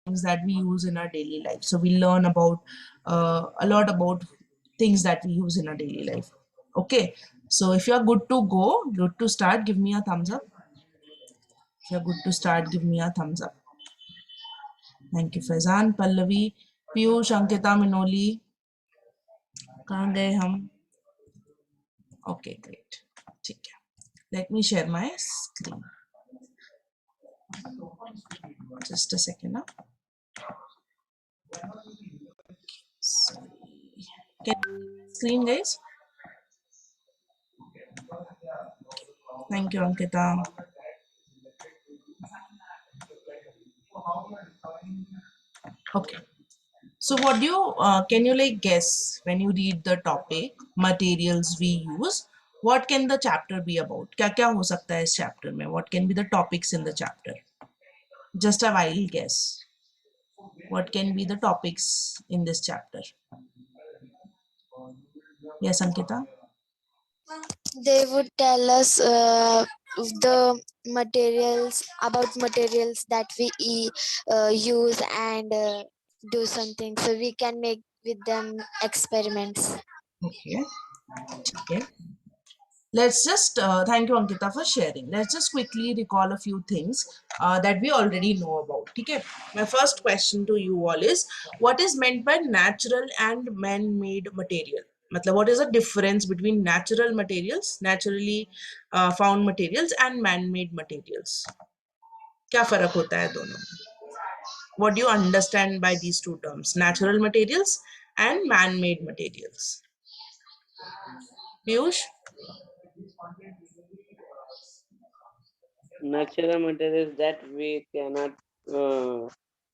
things that we use in our daily life. So we learn about a lot about things that we use in our daily life. Okay, so if you are good to go, good to start, give me a thumbs up. If you're good to start, give me a thumbs up. Thank you, Faizan, Pallavi, Piyush, Ankita, Minoli. कहाँ गए हम? Okay, great. ठीक है. Let me share my screen. Just a second. Now. Sorry. Can you screen, guys? Thank you, Ankita. Okay. So what do you, can you like guess when you read the topic, materials we use, what can the chapter be about? क्या क्या हो सकता है इस chapter में? What can be the topics in the chapter? Just a wild guess. What can be the topics in this chapter? Yes, Ankita? They would tell us the materials that we use and do something, so we can make with them experiments. Okay. Okay. Let's just, thank you Ankita for sharing. Let's just quickly recall a few things that we already know about. Okay. My first question to you all is, what is meant by natural and man-made material? मतलब what is the difference between natural materials, naturally found materials and man-made materials? क्या फर्क होता है दोनों में? What do you understand by these two terms, natural materials and man-made materials? Piyush? Natural materials that we cannot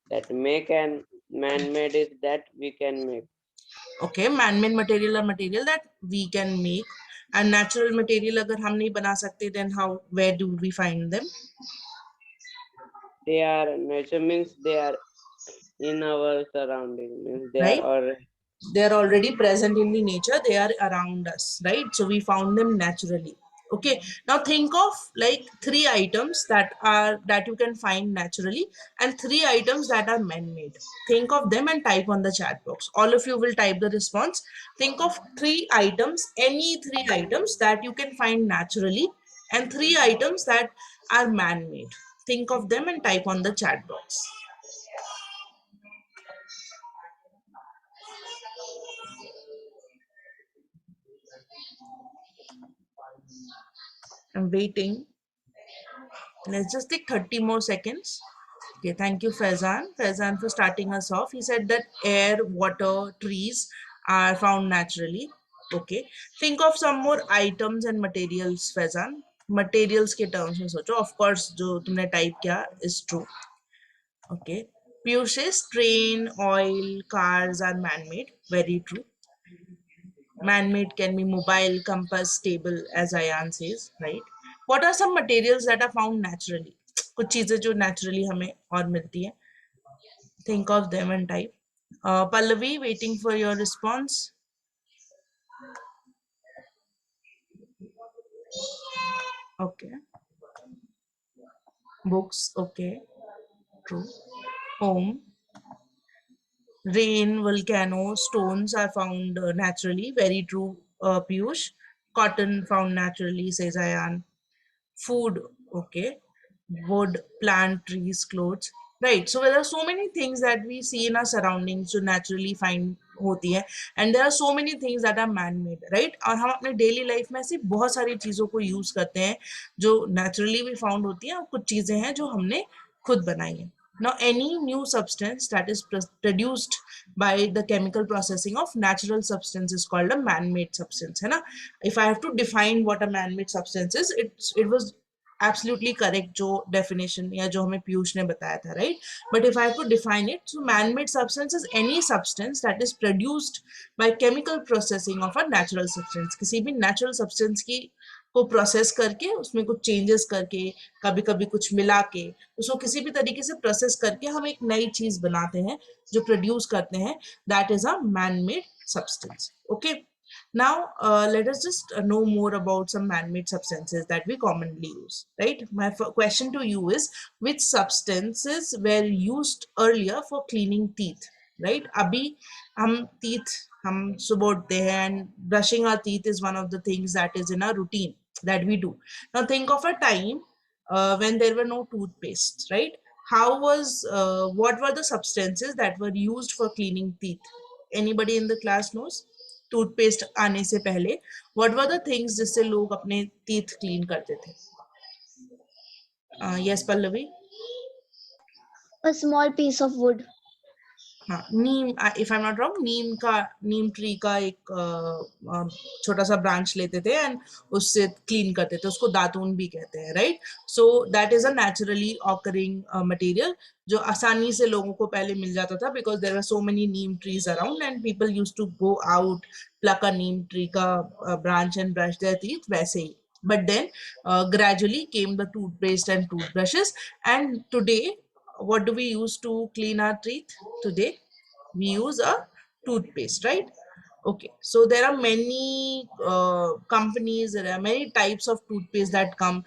that make, and man-made is that we can make. Okay, man-made material or material that we can make, and natural material अगर हम नहीं बना सकते, then how, where do we find them? They are nature, means they are in our surrounding, means they Right? are already. They are already present in the nature, they are around us, right? So we found them naturally. Okay, now think of like 3 items that you can find naturally and 3 items that are man-made. Think of them and type on the chat box. All of you will type the response. Think of 3 items, any 3 items that you can find naturally and 3 items that are man-made. Think of them and type on the chat box. I'm waiting. Let's just take 30 more seconds. Okay, thank you, Faizan. Faizan for starting us off. He said that air, water, trees are found naturally. Okay. Think of some more items and materials, Faizan. Materials के terms में सोचो. Of course, जो तुमने type किया is true. Okay. Piyush says train, oil, cars are man-made. Very true. Man-made can be mobile, compass, table, as Ayan says, right? What are some materials that are found naturally? कुछ चीजें जो naturally हमें और मिलती हैं. Think of them and type. Pallavi, waiting for your response. Okay. Books, okay. True. Home. Rain, volcano, stones are found naturally. Very true, Piyush. Cotton found naturally, says Ayan. Food, okay. Wood, plant, trees, clothes, right? So there are so many things that we see in our surroundings जो naturally find होती है, and there are so many things that are man-made, right? और हम अपने daily life में ऐसी बहुत सारी चीजों को use करते हैं जो naturally भी found होती हैं और कुछ चीजें हैं जो हमने खुद बनाई हैं. Now, any new substance that is produced by the chemical processing of natural substance is called a man-made substance, है ना? If I have to define what a man-made substance is, it was absolutely correct जो definition या जो हमें पीयूष ने बताया था, right? But if I have to define it, so man-made substance is any substance that is produced by chemical processing of a natural substance. किसी भी natural substance की को प्रोसेस करके उसमें कुछ चेंजेस करके कभी कभी कुछ मिला के उसको किसी भी तरीके से प्रोसेस करके हम एक नई चीज बनाते हैं जो प्रोड्यूस करते हैं, that is a man made substance. Okay, Now, let us just know more about some man-made substances that we commonly use, right? My question to you is, which substances were used earlier for cleaning teeth, right? Abhi hum teeth hum सुबह उठते हैं and brushing our teeth is one of the things that is in our routine that we do. Now think of a time when there were no toothpaste, right? What were the substances that were used for cleaning teeth? Anybody in the class knows? Toothpaste आने से पहले what were the things जिससे लोग अपने teeth clean करते थे? Yes Pallavi? A small piece of wood. हाँ, neem, if I am not wrong, neem tree का एक छोटा सा ब्रांच लेते थे एंड उससे क्लीन करते थे, उसको दातून भी कहते हैं, right? So that is a naturally occurring material जो आसानी से लोगों को पहले मिल जाता था because there were so many neem trees around and people use to go out, pluck a neem tree का branch and brush their teeth, वैसे ही. But then gradually came the toothpaste and toothbrushes, and today what do we use to clean our teeth today? We use a toothpaste, right? Okay, so there are many companies, there are many types of toothpaste that come.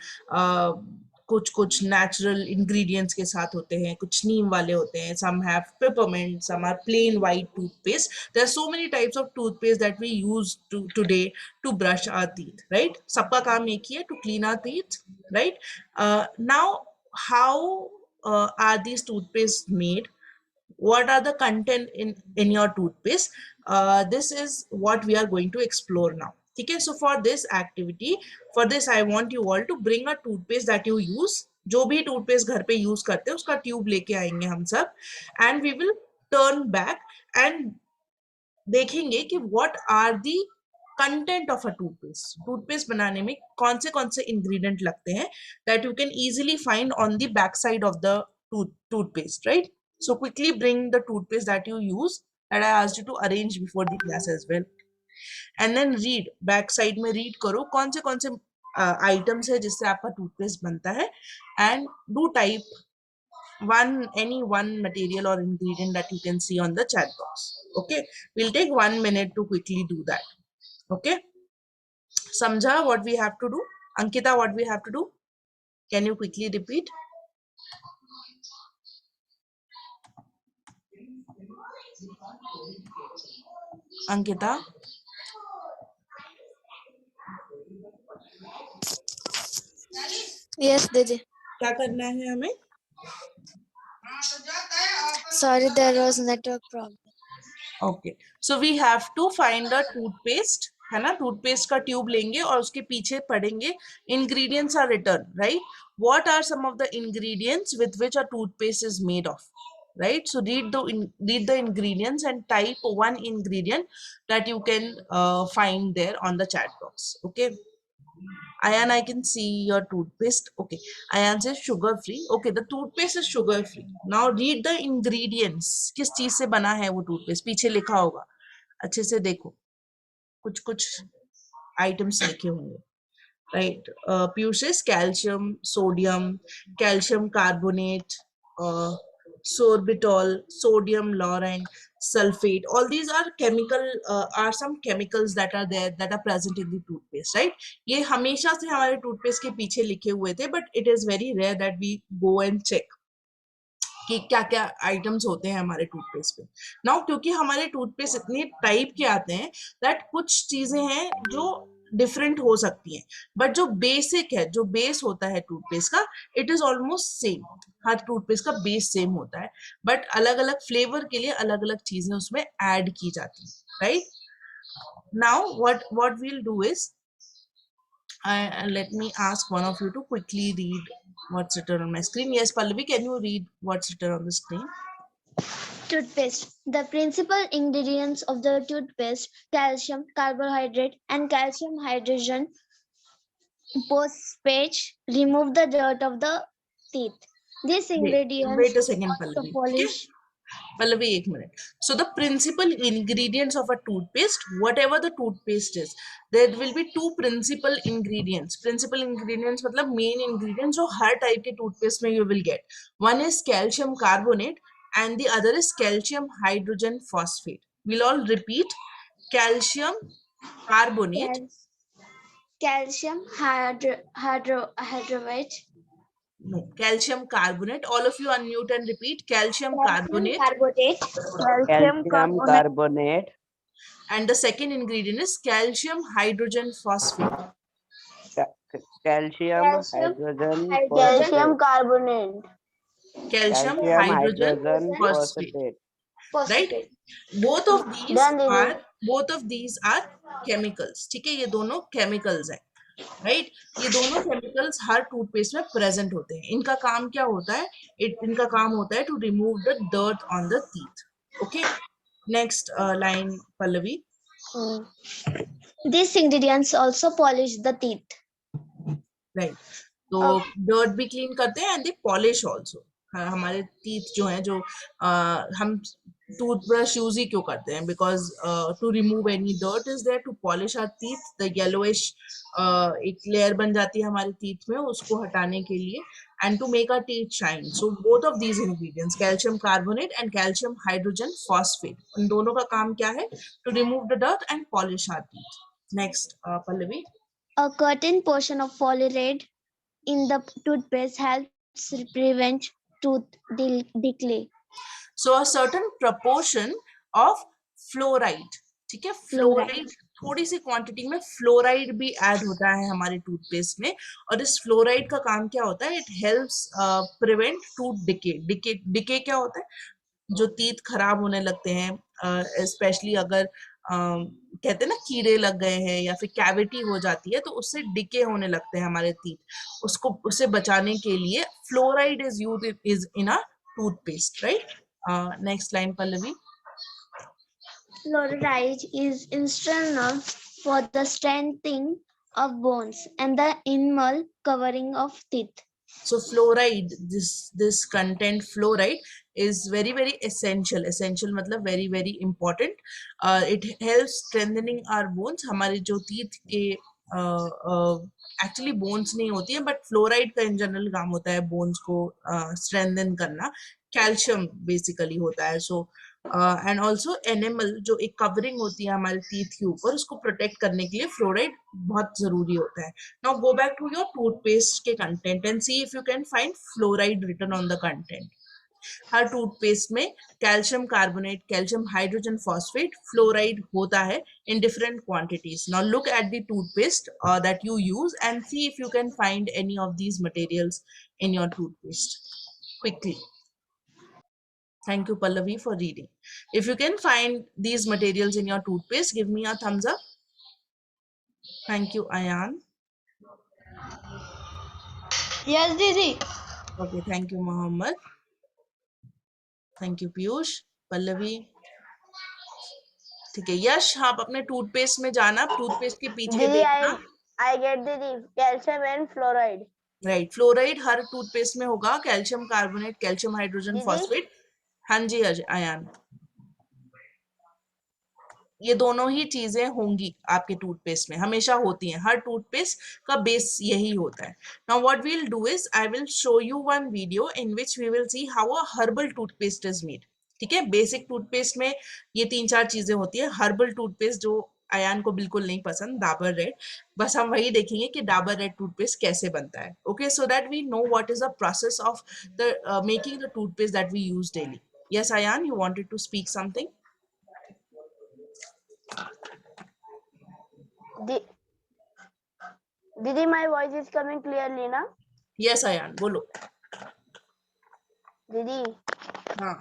कुछ कुछ natural ingredients के साथ होते हैं, कुछ नीम वाले होते हैं, some have peppermint, some are plain white toothpaste. There are so many types of toothpaste that we use today to brush our teeth, right? सबका काम एक ही है, to clean our teeth, right? Now, how are these toothpaste made? What are the content in your toothpaste? This is what we are going to explore now. Okay, so for this activity, for this I want you all to bring a toothpaste that you use. जो भी toothpaste घर पे use करते हैं उसका tube लेके आएंगे हम सब, and we will turn back and देखेंगे कि what are the content of a toothpaste. Toothpaste बनाने में कौन से इंग्रेडिएंट लगते हैं that you can easily find on the back side of the toothpaste, right? So quickly bring the toothpaste that you use, that I asked you to arrange before the class as well, and then read back side में read करो कौन से items है जिससे आपका toothpaste बनता है, and do type any one material or ingredient that you can see on the chat box. Okay, we'll take 1 minute to quickly do that. Okay, samjha what we have to do? Ankita, what we have to do? Can you quickly repeat? Ankita? Yes, Didi. क्या करना है हमें? Sorry, there was network problem. Okay, so we have to find the toothpaste, है ना? Toothpaste का tube लेंगे और उसके पीछे पढ़ेंगे ingredients are written, right? What are some of the ingredients with which a toothpaste is made of, right? So read the ingredients and type one ingredient that you can find there on the chat box. Okay, Ayan, I can see your toothpaste. Okay, Ayan says sugar free. Okay, the toothpaste is sugar free. Now read the ingredients. किस चीज से बना है वो toothpaste? पीछे लिखा होगा, अच्छे से देखो, कुछ कुछ आइटम्स लिखे होंगे, right? Piyush says calcium, sodium, calcium carbonate, sorbitol, sodium lauryl, sulfate. All these are are some chemicals that are there, that are present in the toothpaste, right? ये हमेशा से हमारे टूथपेस्ट के पीछे लिखे हुए थे, but it is very rare that we go and check कि क्या क्या आइटम्स होते हैं हमारे टूथपेस्ट पे. नाउ क्योंकि हमारे टूथपेस्ट इतने टाइप के आते हैं दैट कुछ चीजें हैं जो डिफरेंट हो सकती हैं, बट जो बेसिक है, जो बेस होता है टूथपेस्ट का, it is almost same. Her toothpaste का बेस सेम होता है, बट अलग अलग फ्लेवर के लिए अलग अलग चीजें उसमें ऐड की जाती हैं, right? Now what we'll do is, let me ask one of you to quickly read what's written on my screen. Yes, Pallavi, can you read what's written on the screen? Toothpaste. The principal ingredients of the toothpaste: calcium, carbohydrate, and calcium hydrogen phosphate remove the dirt of the teeth. These ingredients Wait a second, to Pallavi. polish. Pallavi, एक minute. So the principal ingredients of a toothpaste, whatever the toothpaste is, there will be two principal ingredients. Principal ingredients मतलब main ingredients जो हर type के toothpaste में you will get. One is calcium carbonate and the other is calcium hydrogen phosphate. We'll all repeat: calcium Carbonate. Calcium hydride. No, calcium carbonate. All of you unmute and repeat. Calcium Calcium carbonate. carbonate. Calcium Calcium carbonate. carbonate. And the second ingredient is calcium hydrogen phosphate. Calcium Calcium hydrogen Calcium phosphate. carbonate. Calcium Calcium hydrogen hydrogen phosphate. phosphate. Right? Phosphate. both of these Done, Didi. are both of these are chemicals. ठीक है, ये दोनों chemicals हैं. Right, ये दोनों chemicals हर toothpaste में present होते हैं. इनका काम क्या होता है? इनका काम होता है to remove the dirt on the teeth. Okay, next line Pallavi. These ingredients also polish the teeth. Right, तो डर्ट भी क्लीन करते हैं एंड दे पॉलिश ऑल्सो. हमारे टीथ जो हैं, जो हम टूथब्रश यूज ही क्यों करते हैं? Because to remove any dirt is there, to polish our teeth. The yellowish एक लेयर बन जाती है हमारे टीथ में, उसको हटाने के लिए, and to make our teeth shine. So both of these ingredients, calcium carbonate and calcium hydrogen phosphate, उन दोनों का काम क्या है? To remove the dirt and polish our teeth. Next Pallavi. A certain portion of fluoride in the toothpaste helps prevent tooth decay. So a certain proportion of fluoride. ठीक है, fluoride, थोड़ी सी quantity में फ्लोराइड भी ऐड होता है हमारे toothpaste में. और इस फ्लोराइड का काम क्या होता है? It helps prevent tooth decay. Decay क्या होता है? जो टीथ खराब होने लगते हैं, स्पेशली अगर कहते हैं ना कीड़े लग गए हैं या फिर कैविटी हो जाती है, तो उससे डिके होने लगते हैं हमारे टीथ. उसको, उससे बचाने के लिए fluoride is used is in a toothpaste. Right, next line Pallavi. Fluoride is instrumental for the strengthening of bones and the enamel covering of teeth. So fluoride, this content fluoride is very very essential. Essential मतलब very very important. It helps strengthening our bones. हमारे जो teeth के actually bones नहीं होती है, but fluoride का in general काम होता है बोन्स को स्ट्रेंथन करना. कैल्शियम बेसिकली होता है. सो एंड ऑल्सो एनिमल, जो एक कवरिंग होती है हमारे टीथ के ऊपर, उसको प्रोटेक्ट करने के लिए फ्लोराइड बहुत जरूरी होता है. Now go back to your toothpaste के content and see if you can find fluoride written on the content. हर टूथपेस्ट में calcium carbonate, calcium hydrogen phosphate, fluoride होता है in different quantities. Now look at the toothpaste that you use and see if you can find any of these materials in your toothpaste quickly. Thank you, Pallavi, for reading. If you can find these materials in your toothpaste, give me a thumbs up. Thank you, Ayan. Yes, Didi. Okay, thank you, Mohammed. Thank you, Piyush. Pallavi. ठीक है, यश, आप अपने toothpaste में जाना, toothpaste के पीछे Didi, देखना. I get Didi. Calcium and fluoride. Right, fluoride her toothpaste में होगा. Calcium carbonate, calcium hydrogen phosphate. हाँ जी आयान, ये दोनों ही चीजें होंगी आपके टूथपेस्ट में, हमेशा होती हैं. हर टूथपेस्ट का बेस यही होता है. Now what we will do is, I will show you one video in which we will see how a herbal toothpaste is made. ठीक है, बेसिक टूथपेस्ट में ये 3-4 चीजें होती है. हर्बल टूथपेस्ट जो अयान को बिल्कुल नहीं पसंद, डाबर रेड, बस हम वही देखेंगे कि डाबर रेड टूथपेस्ट कैसे बनता है. Okay, so that we know what is the process of the making the toothpaste that we use daily. Yes Ayan, you wanted to speak something. Didi, my voice is coming clearly, na? Yes Ayan, बोलो. Didi. हाँ,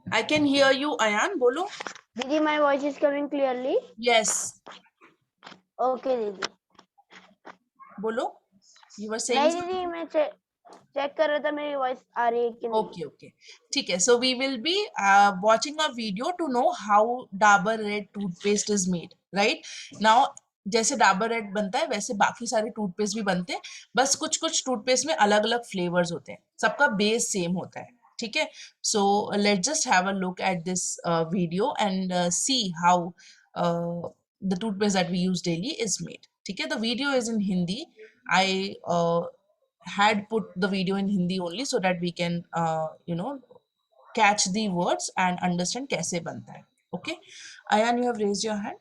I can hear you, Ayan. बोलो. Didi, my voice is coming clearly. Yes. Okay, Didi. बोलो. You were saying. नहीं दीदी, मैं check कर रहा था मेरी वॉइस आ रही है कि नहीं. Okay, okay. ठीक है. So we will be watching a video to know how Dabur Red toothpaste is made. Right now, जैसे डाबर रेड बनता है वैसे बाकी सारे टूथपेस्ट भी बनते हैं, बस कुछ कुछ टूथपेस्ट में अलग अलग फ्लेवर्स होते हैं, सबका बेस सेम होता है. ठीक है, so let's just have a look at this video and see how the toothpaste that we use daily is made. ठीक है, the video is in Hindi. I had put the video in Hindi only so that we can catch the words and understand कैसे बनता है. Okay, Ayan, you have raised your hand.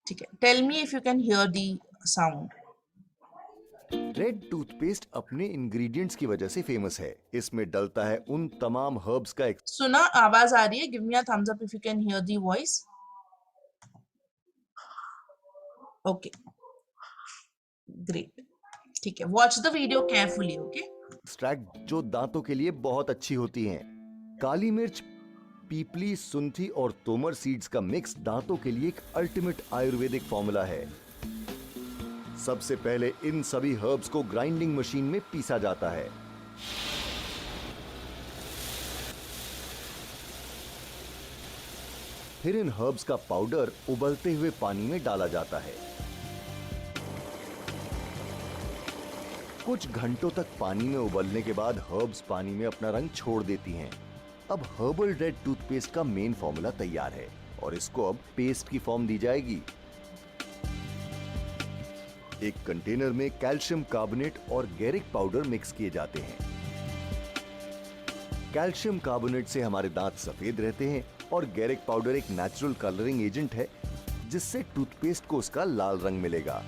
ठीक है, tell me if you can hear the sound. Red toothpaste अपने ingredients की वजह से famous है। इसमें डलता है उन तमाम हर्ब्स का एक सुना, आवाज आ रही है? Give me a thumbs up if you can hear the voice. Okay, great. ठीक है, watch the video carefully. Okay, extract जो दांतों के लिए बहुत अच्छी होती हैं। काली मिर्च, पीपली, सुंठी और तोमर सीड्स का मिक्स दांतों के लिए एक अल्टीमेट आयुर्वेदिक फॉर्मूला है। सबसे पहले इन सभी हर्ब्स को ग्राइंडिंग मशीन में पीसा जाता है। फिर इन हर्ब्स का पाउडर उबलते हुए पानी में डाला जाता है। कुछ घंटों तक पानी में उबलने के बाद हर्ब्स पानी में अपना रंग छोड़ देती हैं। अब हर्बल रेड टूथपेस्ट का मेन फॉर्मूला तैयार है और इसको अब पेस्ट की फॉर्म दी जाएगी। एक कंटेनर में कैल्शियम कार्बोनेट और गैरिक पाउडर मिक्स किए जाते हैं। कैल्शियम कार्बोनेट से हमारे दांत सफेद रहते हैं और गैरिक पाउडर एक नेचुरल कलरिंग एजेंट है जिससे टूथपेस्ट को उसका लाल रंग मिलेगा।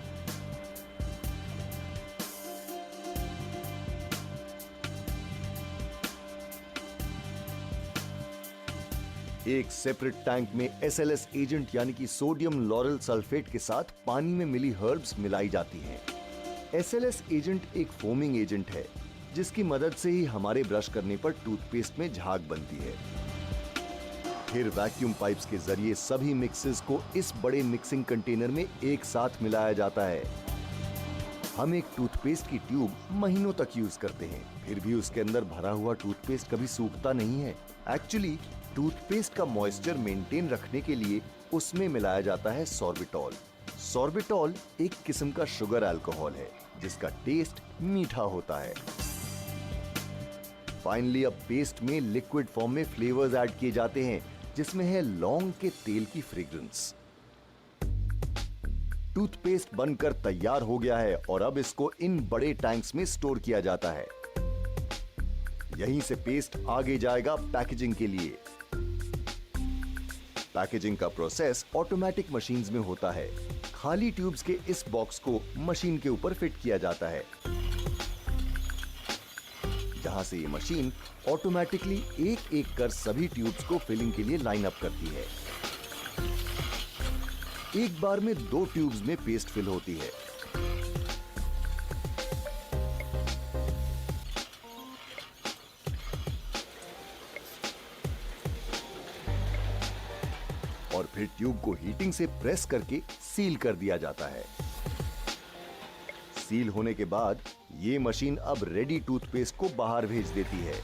एक सेपरेट टैंक में SLS एजेंट यानी कि सोडियम लॉरेल सल्फेट के साथ पानी में मिली हर्ब्स मिलाई जाती हैं। SLS एजेंट एक फोमिंग एजेंट है जिसकी मदद से ही हमारे ब्रश करने पर टूथपेस्ट में झाग बनती है। फिर वैक्यूम पाइप्स के जरिए सभी मिक्सेस को इस बड़े मिक्सिंग कंटेनर में एक साथ मिलाया जाता है। हम एक टूथपेस्ट की ट्यूब महीनों तक यूज करते हैं, फिर भी उसके अंदर भरा हुआ टूथपेस्ट कभी सूखता नहीं है। एक्चुअली टूथपेस्ट का मॉइस्चर मेंटेन रखने के लिए उसमें मिलाया जाता है सॉर्बिटॉल। सॉर्बिटॉल एक किस्म का शुगर अल्कोहल है जिसका टेस्ट मीठा होता है। फाइनली अब पेस्ट में लिक्विड फॉर्म में फ्लेवर्स ऐड किए जाते हैं जिसमें है लौंग के तेल की फ्रेग्रेंस। टूथपेस्ट बनकर तैयार हो गया है और अब इसको इन बड़े टैंक्स में स्टोर किया जाता है। यहीं से पेस्ट आगे जाएगा पैकेजिंग के लिए। पैकेजिंग का प्रोसेस ऑटोमेटिक मशीन्स में होता है। खाली ट्यूब्स के इस बॉक्स को मशीन के ऊपर फिट किया जाता है जहां से ये मशीन ऑटोमेटिकली एक एक कर सभी ट्यूब्स को फिलिंग के लिए लाइन अप करती है। एक बार में 2 ट्यूब्स में पेस्ट फिल होती है। और फिर ट्यूब को हीटिंग से प्रेस करके सील कर दिया जाता है। सील होने के बाद ये मशीन अब रेडी टूथपेस्ट को बाहर भेज देती है।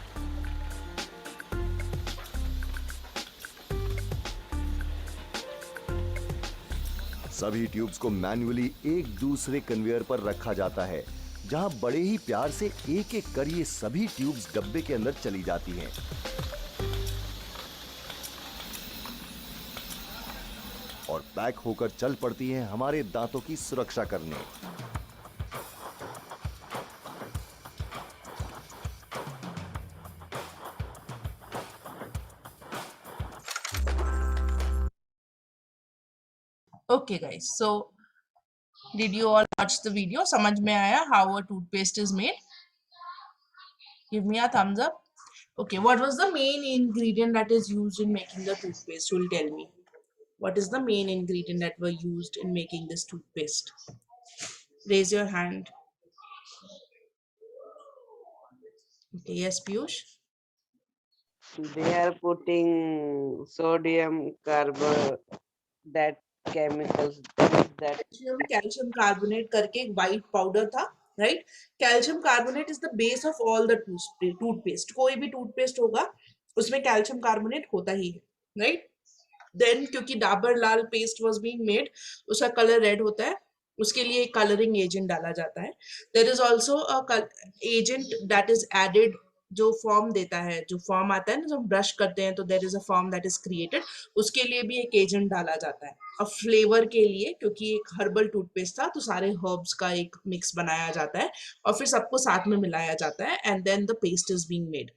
सभी ट्यूब्स को मैन्युअली एक दूसरे कन्वेयर पर रखा जाता है जहां बड़े ही प्यार से एक एक कर ये सभी ट्यूब्स डब्बे के अंदर चली जाती हैं। और पैक होकर चल पड़ती हैं हमारे दांतों की सुरक्षा करने। okay guys, so did you all watch the video? समझ में आया how a toothpaste is made? Give me a thumbs up. Okay, what was the main ingredient that is used in making the toothpaste? You'll tell me. What is the main ingredient that were used in making this toothpaste? Raise your hand. Okay, yes, Piyush. They are putting sodium carbonate, that chemicals that Calcium carbonate करके एक white powder था, right? Calcium carbonate is the base of all the toothpaste. कोई भी toothpaste होगा उसमें calcium carbonate होता ही है, right? Then क्योंकि डाबर लाल पेस्ट वॉज बीइंग मेड, उसका कलर रेड होता है, उसके लिए एक कलरिंग एजेंट डाला जाता है। There is also a agent that is added जो फॉर्म देता है, जो फॉर्म आता है ना जब ब्रश करते हैं तो there is a foam that is created, उसके लिए भी एक एजेंट डाला जाता है। और फ्लेवर के लिए, क्योंकि एक हर्बल टूथपेस्ट था तो सारे हर्ब्स का एक मिक्स बनाया जाता है और फिर सबको साथ में मिलाया जाता है and then the paste is being made.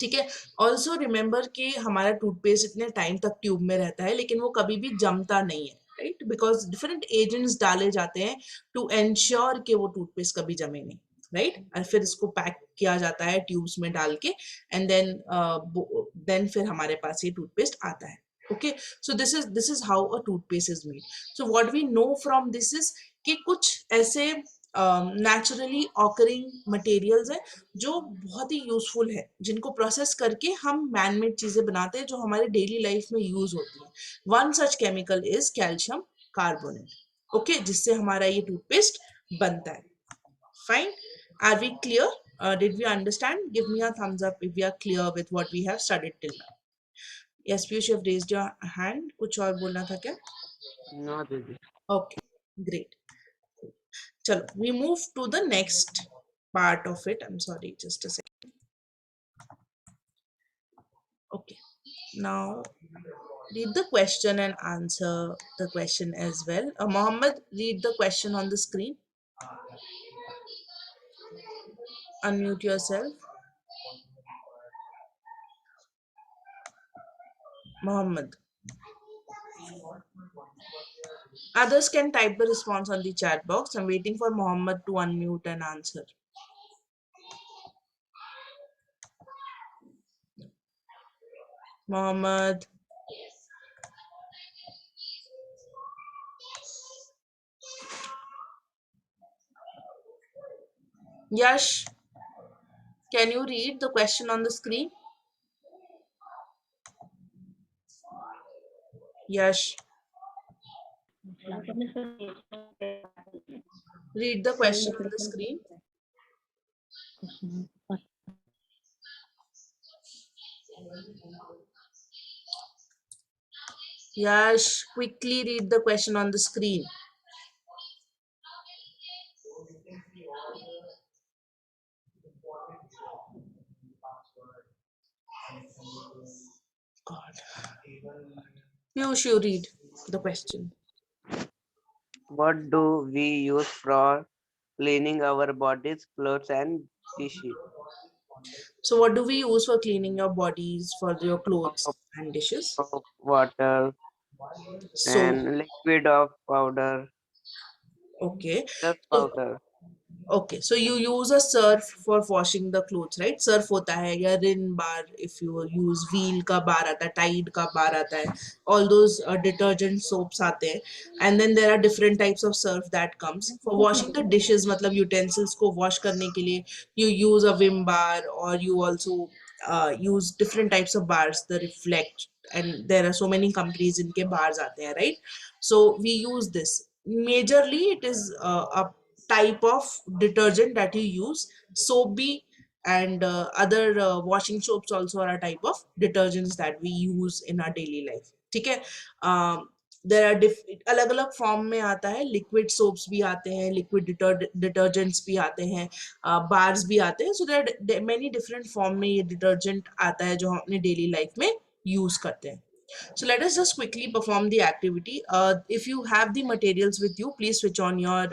ठीक है, ऑल्सो रिमेंबर कि हमारा टूथपेस्ट इतने टाइम तक ट्यूब में रहता है लेकिन वो कभी भी जमता नहीं है, राइट, बिकॉज डिफरेंट एजेंट्स डाले जाते हैं टू एंश्योर कि वो टूथपेस्ट कभी जमे नहीं, राइट और फिर इसको पैक किया जाता है ट्यूब्स में डाल के एंड देन फिर हमारे पास ये टूथपेस्ट आता है. Okay, so this is how a toothpaste is made. So what we know from this is कि कुछ ऐसे नेचुरली ऑकरिंग मटेरियल्स हैं जो बहुत ही यूजफुल है, जिनको प्रोसेस करके हम मैनमेड चीजें बनाते हैं जो हमारे डेली लाइफ में यूज होती है. One such chemical is calcium carbonate. Okay, जिससे हमारा ये टूथपेस्ट बनता है. Fine, are we clear? Did we understand? Give me a thumbs up if we are clear with what we have studied till now. Yes, Piyush, you have raised your hand. कुछ और बोलना था क्या? No, Didi. Okay, great. चलो, we move to the next part of it. I'm sorry, just a second. Okay, now read the question and answer the question as well. Mohammed, read the question on the screen. Unmute yourself. Mohammed. Others can type the response on the chat box. I'm waiting for Mohammed to unmute and answer. Mohammed. Yash, can you read the question on the screen? Yash, read the question on the screen. Yash, quickly read the question on the screen. God. Piyush, you read the question. What do we use for cleaning our bodies, clothes, and dishes? So what do we use for cleaning your bodies, for your clothes and dishes? Soap, water, So, and liquid of powder, okay. just So, powder. okay, so you use a surf for washing the clothes, right? Surf होता है या rin bar if you use wheel का bar आता है, tide का bar आता है, all those detergent soaps आते हैं, and then there are different types of surf that comes for washing the dishes. मतलब utensils को wash करने के लिए you use a Vim bar or you also use different types of bars, the Reflect, and there are so many companies इनके bars आते हैं, right? So we use this. Majorly it is a type of detergent that you use. Soap bhi and other washing soaps also are a type of detergents that we use in our daily life. ठीक है? There are अलग अलग form में आता है. Liquid soaps भी आते हैं, लिक्विड डिटर्जेंट्स भी आते हैं, बार्स भी आते हैं. So there are many different form में ये डिटर्जेंट आता है जो हम अपने डेली लाइफ में यूज करते हैं. So let us just quickly perform the activity. If you have the materials with you, please switch on your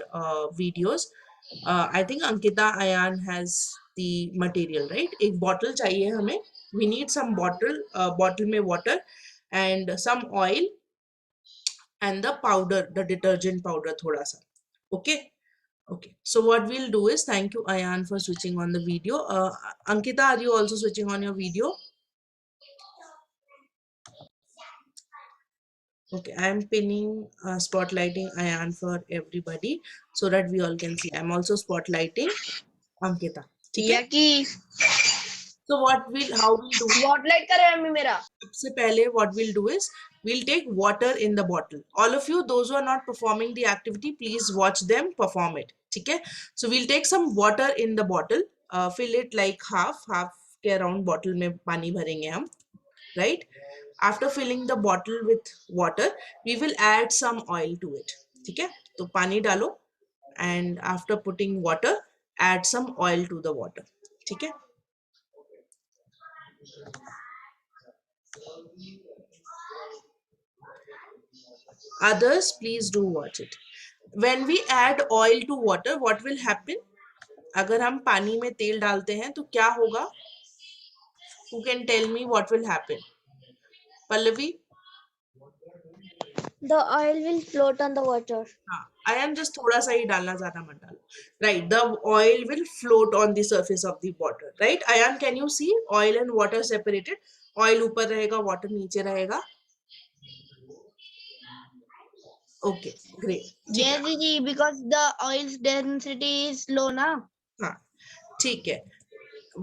videos. I think Ankita Ayan has the material, right? एक bottle चाहिए हमें. We need some bottle, bottle में water and some oil and the powder, the detergent powder thoda sa. Okay. Okay. So what we'll do is, thank you Ayan for switching on the video. Ankita, are you also switching on your video? Okay, I'm pinning spotlighting Ayan for everybody so that we all can see. I'm also spotlighting Ankita. ठीक है? So what how we'll do? Spotlight कर रहा है मेरा. सबसे पहले what we'll do is we'll take water in the bottle. All of you, those who are not performing the activity, please watch them perform it. ठीक है? So we'll take some water in the bottle, fill it like half के around bottle में पानी भरेंगे हम, right? After filling the bottle with water, we will add some oil to it. ठीक है? तो पानी डालो and after putting water, add some oil to the water. ठीक है? Others, please do watch it. When we add oil to water, what will happen? अगर हम पानी में तेल डालते हैं तो क्या होगा? Who can tell me what will happen? Pallavi? The oil will float on the water. हाँ, आयन जस्ट थोड़ा सा ही डालना, ज्यादा मत डालो. Right, the oil will float on the surface of the water. Right Ayan, can you see oil and water separated? Oil ऊपर रहेगा, वाटर नीचे रहेगा. Okay great. Yes, Didi, because the oil's density is low, na? हाँ ठीक है.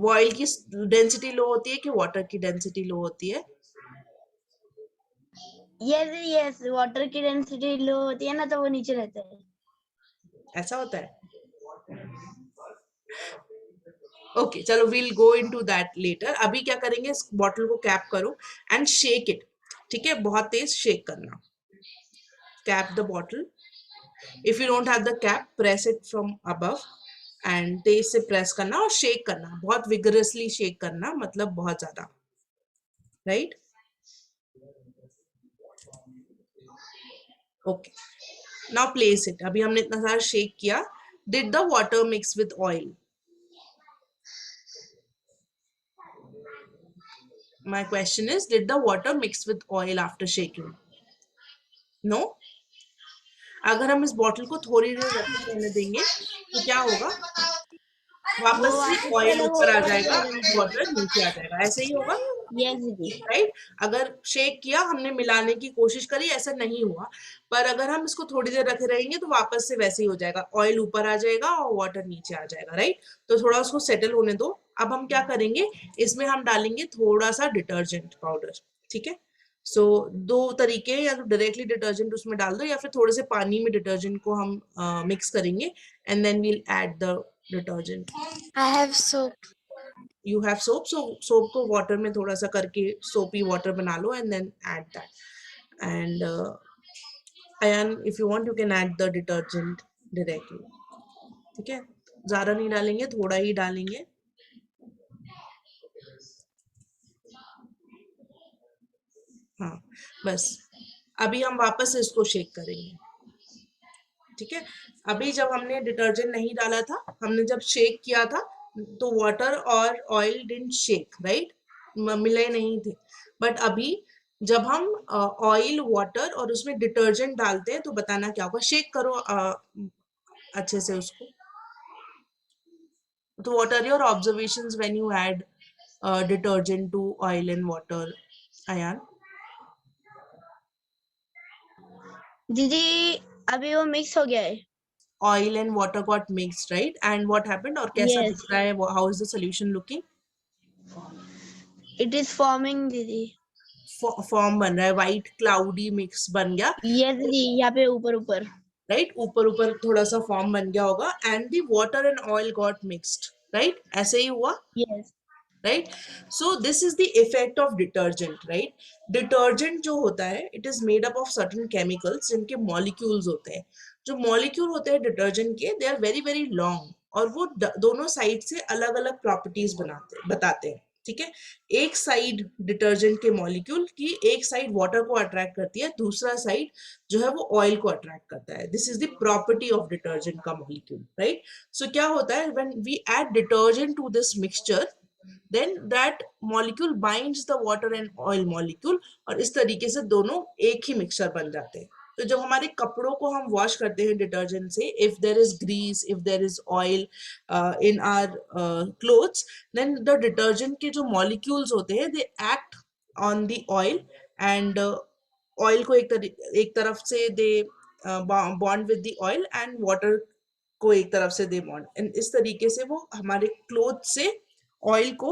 Oil की density लो होती है कि वाटर की डेंसिटी लो होती है? Yes, water की density low होती है ना, तो वो नीचे रहता है. ऐसा होता है. ओके चलो, we'll go into that later. अभी क्या करेंगे, इस बॉटल को कैप करो एंड शेक इट. ठीक है, बहुत तेज शेक करना. Cap the bottle. If you don't have the cap, press it from above and तेज से प्रेस करना और शेक करना. बहुत विगरसली शेक करना, मतलब बहुत ज्यादा. Right okay, now place it. अभी हमने इतना सारा शेक किया. Did the water mix with oil? My question is, did the water mix with oil after shaking? No. अगर हम इस बॉटल को थोड़ी देर रखे रहने देंगे तो क्या होगा, वापस से ऑयल ऊपर आ जाएगा, वाटर नीचे आ जाएगा. ऐसे ही होगा. Yes, Didi. राइट अगर शेक किया, हमने मिलाने की कोशिश करी, ऐसा नहीं हुआ. पर अगर हम इसको थोड़ी देर रखे रहेंगे तो वापस से वैसे ही हो जाएगा, ऑयल ऊपर आ जाएगा और वाटर नीचे आ जाएगा. राइट, तो थोड़ा उसको सेटल होने दो. अब हम क्या करेंगे, इसमें हम डालेंगे थोड़ा सा डिटर्जेंट पाउडर. ठीक है, सो दो तरीके, या तो डायरेक्टली डिटर्जेंट उसमें डाल दो, या फिर थोड़े से पानी में डिटर्जेंट को हम मिक्स करेंगे and then we'll add the detergent. I have soap. You have soap, so soap को water में थोड़ा सा करके soapy water बना लो and then add that. And Ayan, if you want you can add the detergent directly. ठीक है, ज्यादा नहीं डालेंगे, थोड़ा ही डालेंगे. हाँ बस. अभी हम वापस से इसको शेक करेंगे. ठीक है, अभी जब हमने डिटर्जेंट नहीं डाला था, हमने जब शेक किया था तो वाटर और ऑयल डिडंट शेक. राइट, मिले नहीं थे. बट अभी जब हम ऑयल, वाटर और उसमें डिटर्जेंट डालते हैं तो बताना क्या होगा. शेक करो अच्छे से उसको. तो what are your observations when you add detergent to oil and water, Ayan? दीदी अभी वो मिक्स हो गया है. Oil and water got mixed, right? And what happened? और कैसा Yes. दिख रहा है? How is the solution looking? It is forming, दीदी. फॉर्म बन रहा है, व्हाइट क्लाउडी मिक्स बन गया. Yes, दीदी यहाँ पे ऊपर ऊपर. राइट, ऊपर ऊपर थोड़ा सा फॉर्म बन गया होगा. And the water and oil got mixed. Right, ऐसे ही हुआ. Yes. Right, so this is the effect of detergent. Right, detergent जो होता है, it is made up of certain chemicals जिनके मॉलिक्यूल्स होते हैं. जो मॉलिक्यूल होते हैं डिटर्जेंट के, they are very very long, और वो दोनों साइड से अलग अलग प्रॉपर्टीज बताते हैं. ठीक है, एक साइड डिटर्जेंट के मॉलिक्यूल की एक साइड वाटर को अट्रैक्ट करती है, दूसरा साइड जो है वो ऑयल को अट्रैक्ट करता है. This is the property of detergent का मॉलिक्यूल. राइट, सो क्या होता है, when we add detergent to this mixture, then that molecule binds the water and oil molecule, और इस तरीके से दोनों एक ही मिक्सचर बन जाते हैं. तो जब हमारे कपड़ों को हम वॉश करते हैं डिटर्जेंट से, if there is grease, if there is oil in our clothes, then the detergent के जो molecules होते हैं, they act on the oil, and oil को एक तरफ से they bond with the oil, and water को एक तरफ से they bond, and इस तरीके से वो हमारे क्लोथ से ऑयल को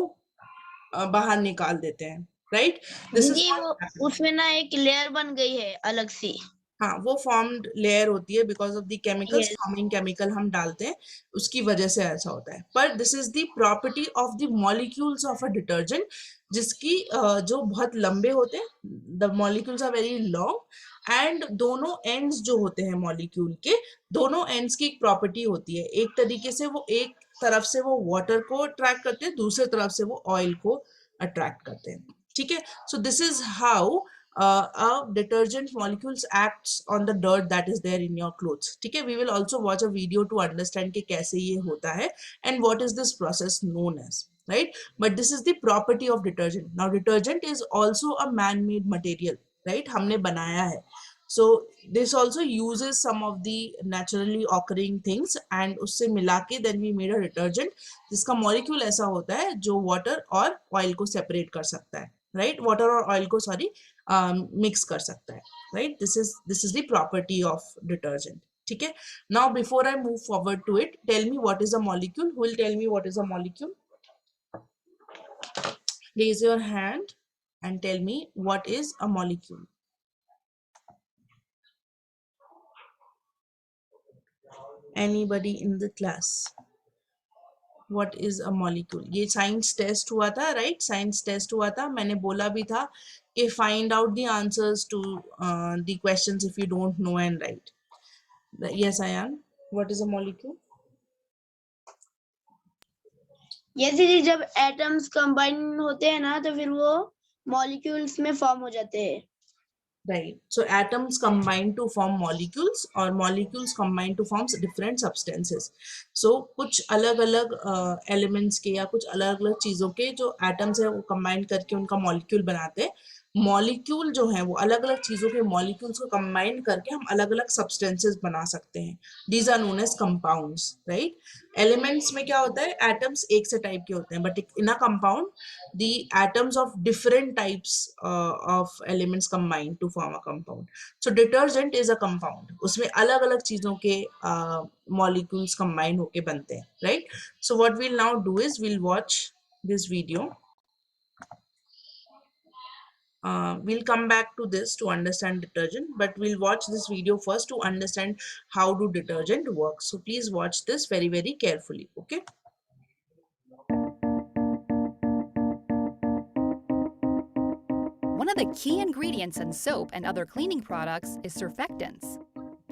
बाहर निकाल देते हैं. राइट, दिस दीदी इज, वो उसमें ना एक लेयर बन गई है अलग सी. हाँ वो फॉर्म्ड लेयर होती है because of the chemicals. Yes. Forming chemical हम डालते हैं, उसकी वजह से ऐसा होता है. पर this is the property of the molecules of a detergent, जिसकी जो बहुत लंबे होते हैं, the molecules are very long, and दोनों एंड्स जो होते हैं मॉलिक्यूल के, दोनों एंड्स की एक प्रॉपर्टी होती है. एक तरीके से वो एक तरफ से वो वाटर को अट्रैक्ट करते हैं, दूसरे तरफ से वो ऑयल को अट्रैक्ट करते हैं. ठीक है, सो this is how a detergent molecules acts on the dirt that is there in your clothes. ठीक है, we will also watch a video to understand कि कैसे ये होता है and what is this process known as. Right, but this is the property of detergent. Now detergent is also a man-made material. Right, हमने बनाया है. So this also uses some of the naturally occurring things and उससे मिला के then we made a detergent जिसका molecule ऐसा होता है जो water और oil को separate कर सकता है, right? water और oil को sorry mix कर सकता है, right? This is the property of detergent. ठीक है. Now before I move forward to it, tell me what is a molecule. Who will tell me what is a molecule? Raise your hand and tell me what is a molecule. Anybody in the class? What is a molecule? ये science test हुआ था, right? Science test हुआ था, मैंने बोला भी था कि find out the answers to the questions if you don't know and write. Yes, Ayan. What is a molecule? ये दीदी जब एटम्स कंबाइन होते हैं ना तो फिर वो मॉलिक्यूल्स में फॉर्म हो जाते हैं. Right. So atoms combine to form molecules or molecules combine to form different substances. So कुछ अलग अलग elements के या कुछ अलग अलग चीजों के जो atoms है वो combine करके उनका molecule बनाते हैं. मॉलिक्यूल जो है वो अलग अलग चीजों के मॉलिक्यूल्स को कंबाइन करके हम अलग अलग सब्सटेंसेस बना सकते हैं. These are known as compounds, right? Elements में क्या होता है, एटम्स एक से टाइप के होते हैं, but in a compound the atoms of different types of elements combine to form a compound. So detergent is a compound, उसमें अलग अलग चीजों के मॉलिक्यूल्स कंबाइन होके बनते हैं, right? So what we'll now do is we'll watch this video. We'll come back to this to understand detergent, but we'll watch this video first to understand how do detergent works. So please watch this very, very carefully, okay? One of the key ingredients in soap and other cleaning products is surfactants.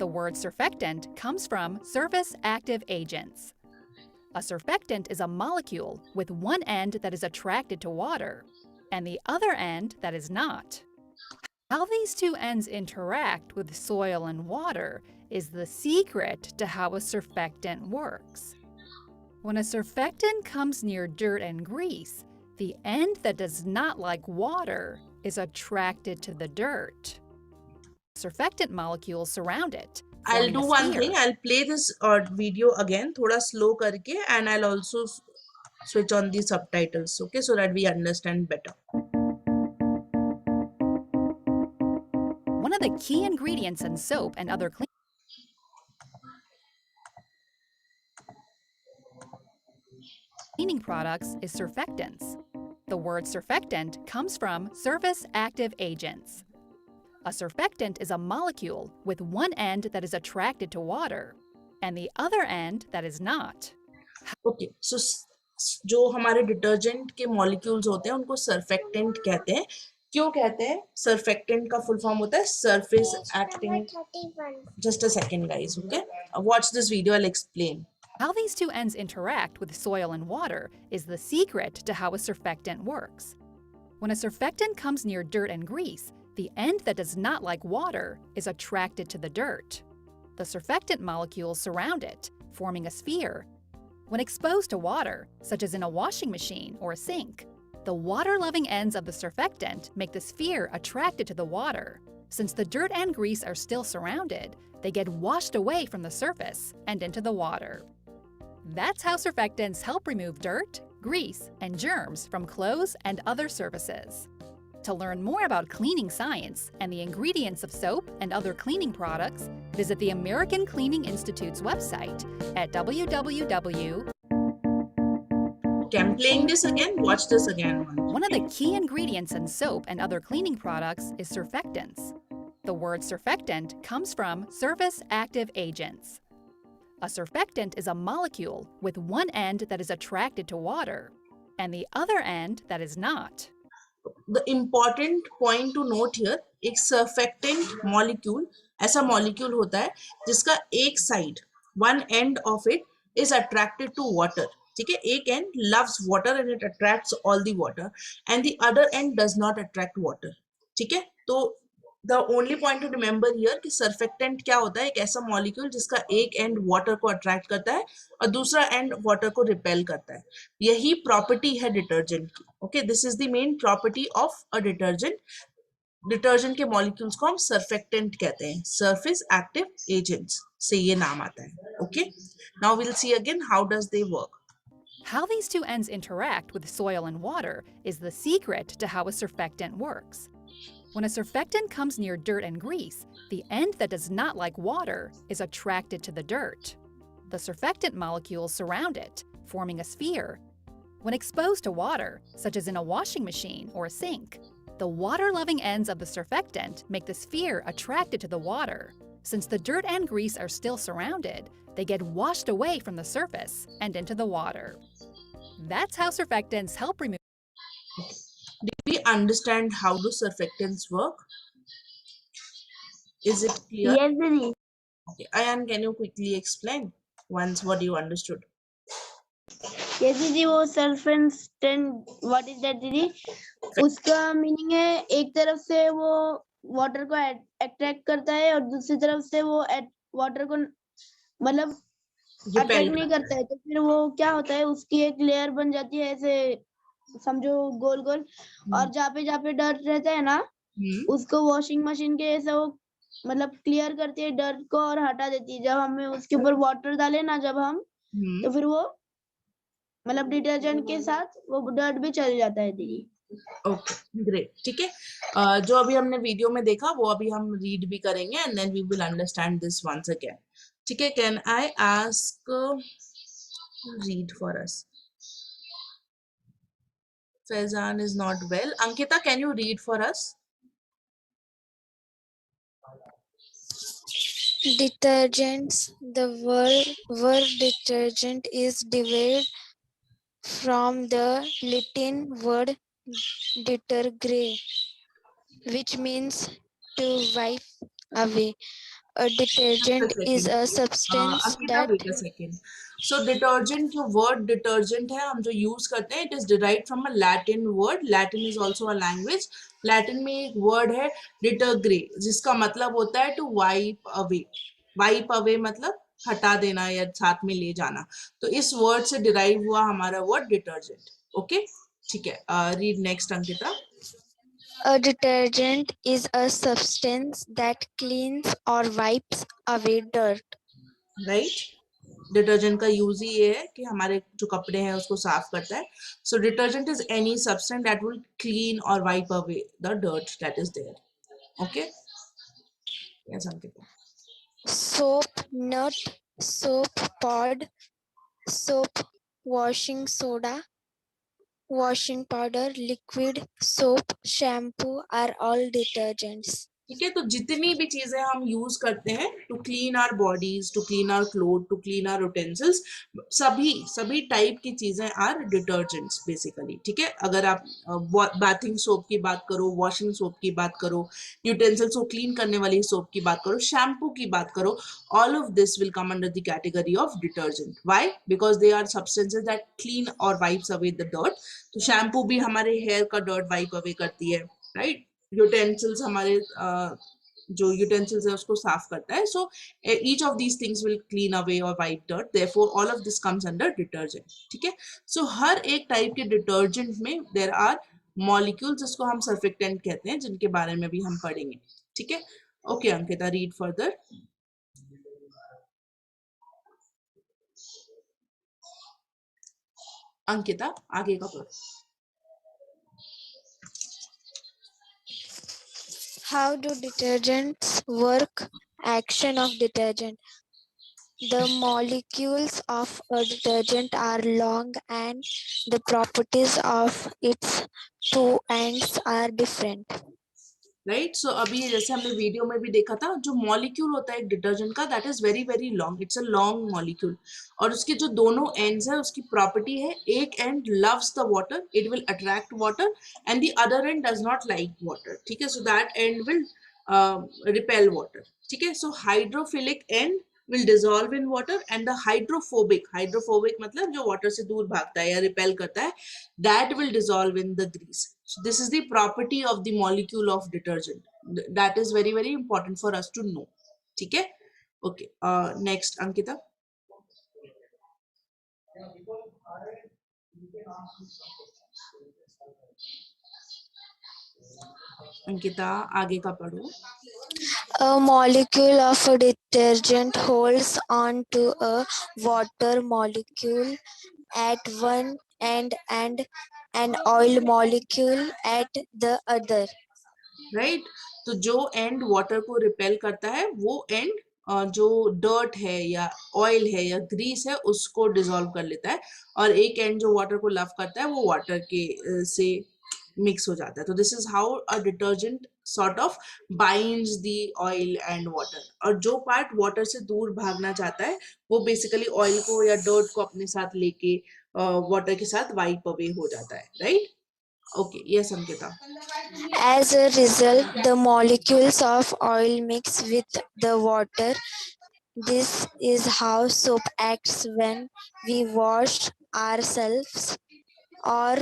The word surfactant comes from surface active agents. A surfactant is a molecule with one end that is attracted to water and the other end that is not. How these two ends interact with soil and water is the secret to how a surfactant works. When a surfactant comes near dirt and grease, the end that does not like water is attracted to the dirt. Surfactant molecules surround it. I'll forming do a one sphere. thing. I'll play this video again, thoda slow karke, and I'll also switch on the subtitles, okay, so that we understand better. One of the key ingredients in soap and other cleaning products is surfactants. The word surfactant comes from surface active agents. A surfactant is a molecule with one end that is attracted to water and the other end that is not. Okay, so जो हमारे detergent के molecules होते हैं उनको surfactant कहते हैं. क्यों कहते हैं? सरफेक्टेंट का फुल फॉर्म होता है surface acting. Just a second, guys, okay? Watch this video, I'll explain. How these two ends interact with soil and water is the secret to how a surfactant works. When a surfactant comes near dirt and grease, the end that does not like water is attracted to the dirt. The surfactant molecules surround it, forming a sphere. When exposed to water, such as in a washing machine or a sink, the water-loving ends of the surfactant make the sphere attracted to the water. Since the dirt and grease are still surrounded, they get washed away from the surface and into the water. That's how surfactants help remove dirt, grease, and germs from clothes and other surfaces. To learn more about cleaning science and the ingredients of soap and other cleaning products, visit the American Cleaning Institute's website at www. Okay, I'm playing this again. Watch this again. One of the key ingredients in soap and other cleaning products is surfactants. The word surfactant comes from surface active agents. A surfactant is a molecule with one end that is attracted to water and the other end that is not. The important point to note here, एक surfactant molecule ऐसा molecule होता है जिसका एक side, one end of it is attracted to water. ठीक है, एक end loves water and it attracts all the water and the other end does not attract water. ठीक है, तो the only point to remember here कि surfactant क्या होता है, एक ऐसा molecule जिसका एक end water को attract करता है और दूसरा end water को repel करता है. यही property है detergent की. Okay, this is the main property of a detergent. Detergent के मॉलिक्यूल्स को हम सर्फेक्टेंट कहते हैं, सरफेस एक्टिव एजेंट्स से ये नाम आता है. Okay, now will see again how does they work. How these two ends interact with soil and water is the secret to how a surfactant works. When a surfactant comes near dirt and grease, the end that does not like water is attracted to the dirt. The surfactant molecules surround it, forming a sphere. When exposed to water, such as in a washing machine or a sink, the water-loving ends of the surfactant make the sphere attracted to the water. Since the dirt and grease are still surrounded, they get washed away from the surface and into the water. That's how surfactants help remove. Did we understand how do surfactants work? Is it clear? Yes, Didi. Okay, Ayan, can you quickly explain once what you understood? Yes, Didi, वो surfactant, what is that, Didi? उसका meaning है एक तरफ से वो water को attract करता है और दूसरी तरफ से वो वाटर को मतलब अट्रैक्ट नहीं करता है, तो फिर वो क्या होता है, उसकी एक लेयर बन जाती है ऐसे समझो गोल गोल, और जहाँ पे डर्ट रहता है ना, उसको वॉशिंग मशीन के ऐसा वो मतलब क्लियर करती है डर्ट को और हटा देती है. जब हमें उसके ऊपर वाटर डाले ना जब हम, तो फिर वो मतलब डिटर्जेंट के साथ वो डर्ट भी चल जाता है दीदी. Okay, great. ठीक है, जो अभी हमने वीडियो में देखा वो अभी हम रीड भी करेंगे and then we will understand this once again. ठीक है, can I ask read for us? Faizan is not well. Ankita, can you read for us? Detergents. The word detergent is derived from the Latin word detergere, which means to wipe away. A detergent is a substance Ankita, that wait a second. So detergent, जो word detergent है हम जो use करते हैं, it is derived from a Latin word. Latin is also a language. Latin में एक word है detergere, जिसका मतलब होता है to wipe away. Wipe away मतलब हटा देना या साथ में ले जाना. तो इस word से derive हुआ हमारा word detergent. Okay? ठीक है. Read next, Ankita. a detergent is a substance that cleans or wipes away dirt. Right? Detergent का यूज ही ये है कि हमारे जो कपड़े हैं उसको साफ करता है. So detergent is any substance that will clean or wipe away the dirt that is there. Okay, yes Ankita. Soap, nut, soap pod, soap, washing soda, washing powder, liquid soap, shampoo are all detergents. ठीक है, तो जितनी भी चीजें हम use करते हैं to clean our bodies, to clean our cloth, to clean our utensils, सभी टाइप की चीजें आर डिटर्जेंट्स बेसिकली. ठीक है, अगर आप बाथिंग सोप की बात करो, वॉशिंग सोप की बात करो, यूटेंसिल्स को क्लीन करने वाली सोप की बात करो, शैम्पू की बात करो, all of this will come under the category of detergent. Why? Because they are substances that clean or wipes away the dirt. तो शैम्पू भी हमारे हेयर का डर्ट वाइप अवे करती है, राइट? यूटेंसिल्स हमारे जो यूटेंसिल्स है उसको साफ करता है. So each of these things will clean away or wipe dirt, therefore all of this comes under detergent. ठीक है, सो हर एक टाइप के डिटर्जेंट में देयर आर मॉलिक्यूल्स जिसको हम सर्फेक्टेंट कहते हैं, जिनके बारे में भी हम पढ़ेंगे. ठीक है, okay Ankita, read further. Ankita, आगे का पढ़ो. How do detergents work? Action of detergent. The molecules of a detergent are long and the properties of its two ends are different. Right, so अभी जैसे हमने वीडियो में भी देखा था, जो मॉलिक्यूल होता है एक डिटर्जेंट का, that is very very long. It's a long molecule, और उसके जो दोनों एंड्स है उसकी प्रॉपर्टी है, एक end loves the water, it will attract water, and the other end does not like water. ठीक है, so that end will repel water. ठीक है, so hydrophilic end will dissolve in water, and the hydrophobic मतलब जो water से दूर भागता है या repel करता है, that will dissolve in the grease. So this is the property of the molecule of detergent. That is very very important for us to know. ठीक है, okay. Next, Ankita. अंकिता आगे का पढ़ो. A molecule of a detergent holds on to a water molecule at one end and an oil molecule at the other. Right. तो जो and water को repel करता है वो एंड जो डर्ट है या ऑयल है या ग्रीस है उसको डिसॉल्व कर लेता है, और एक एंड जो वाटर को लव करता है वो वाटर के से मिक्स हो जाता है. तो this is how a detergent sort of binds the oil and water. और जो पार्ट वाटर से दूर भागना चाहता है वो बेसिकली ऑयल को या डर्ट को अपने साथ लेके वाटर के साथ वाइप अवे हो जाता है. Right. Okay. Yes Ankita. As a result, the molecules of oil mix with the water. This is how soap acts when we wash ourselves or